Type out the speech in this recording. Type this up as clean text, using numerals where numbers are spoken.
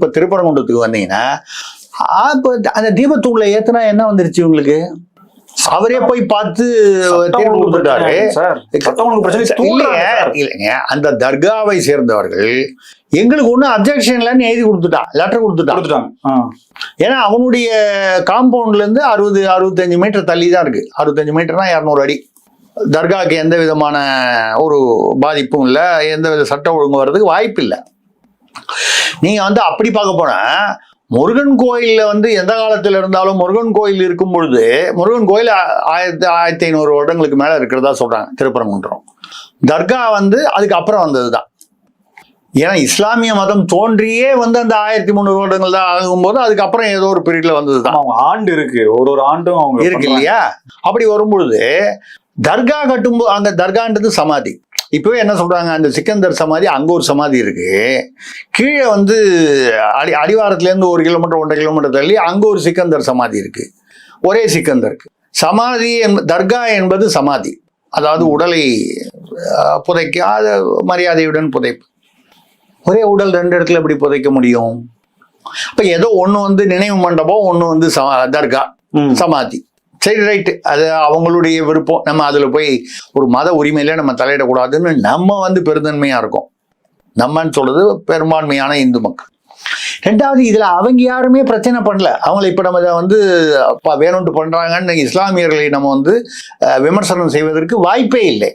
இப்போ திருப்பரங்குன்றத்துக்கு வந்தீங்கன்னா இப்போ அந்த தீபத்தூண்ல ஏத்துனா என்ன வந்துருச்சு உங்களுக்கு? அவரே போய் பார்த்து தீர்ப்பு கொடுத்துட்டாரு. இல்லைங்க, அந்த தர்காவை சேர்ந்தவர்கள் எங்களுக்கு ஒன்றும் அப்ஜெக்ஷன் இல்லைன்னு எழுதி கொடுத்துட்டான், லெட்டர் கொடுத்துட்டான். ஏன்னா அவனுடைய காம்பவுண்ட்ல இருந்து 60-65 மீட்டர் தள்ளி தான் இருக்கு. 65 மீட்டர்னா 200 அடி. தர்காவுக்கு எந்த விதமான ஒரு பாதிப்பும் இல்லை, எந்த வித சட்ட ஒழுங்கு வர்றதுக்கு வாய்ப்பு இல்லை. நீங்க அப்படி பார்க்க போனா முருகன் கோயில்ல எந்த காலத்துல இருந்தாலும் முருகன் கோயில் இருக்கும் பொழுது, முருகன் கோயில் 1500 வருடங்களுக்கு மேல இருக்கிறதா சொல்றாங்க திருப்பரங்குன்றம். தர்கா அதுக்கு அப்புறம் வந்ததுதான். ஏன்னா இஸ்லாமிய மதம் தோன்றியே அந்த 1300 வருடங்கள் தான் ஆகும்போது அதுக்கப்புறம் ஏதோ ஒரு பீரியட்ல வந்ததுதான். ஆண்டு இருக்கு, ஒரு ஆண்டும் அவங்க இருக்கு இல்லையா? அப்படி வரும்பொழுது தர்கா கட்டும்போது அங்க தர்கான்றது சமாதி. இப்பவே என்ன சொல்றாங்க, அந்த சிக்கந்தர் சமாதி அங்க ஒரு சமாதி இருக்கு, கீழே அடிவாரத்துல இருந்து 1 கிலோமீட்டர் 1.5 கிலோமீட்டர் தள்ளி அங்க ஒரு சிக்கந்தர் சமாதி இருக்கு. ஒரே சிக்கந்தருக்கு சமாதி. தர்கா என்பது சமாதி, அதாவது உடலை புதைக்காத மரியாதையுடன் புதைப்பு. ஒரே உடல் 2 இடத்துல எப்படி புதைக்க முடியும்? அப்ப ஏதோ ஒண்ணு நினைவு மண்டபம், ஒண்ணு தர்கா சமாதி. சரி, ரைட்டு, அது அவங்களுடைய விருப்பம். நம்ம அதுல போய் ஒரு மத உரிமையில நம்ம தலையிடக்கூடாதுன்னு நம்ம பெருந்தன்மையா இருக்கோம். நம்மன்னு சொல்றது பெரும்பான்மையான இந்து மக்கள். ரெண்டாவது, இதுல அவங்க யாருமே பிரச்சனை பண்ணல. அவங்களை இப்ப நம்ம வேணும்ட்டு பண்றாங்கன்னு இஸ்லாமியர்களை நம்ம விமர்சனம் செய்வதற்கு வாய்ப்பே இல்லை.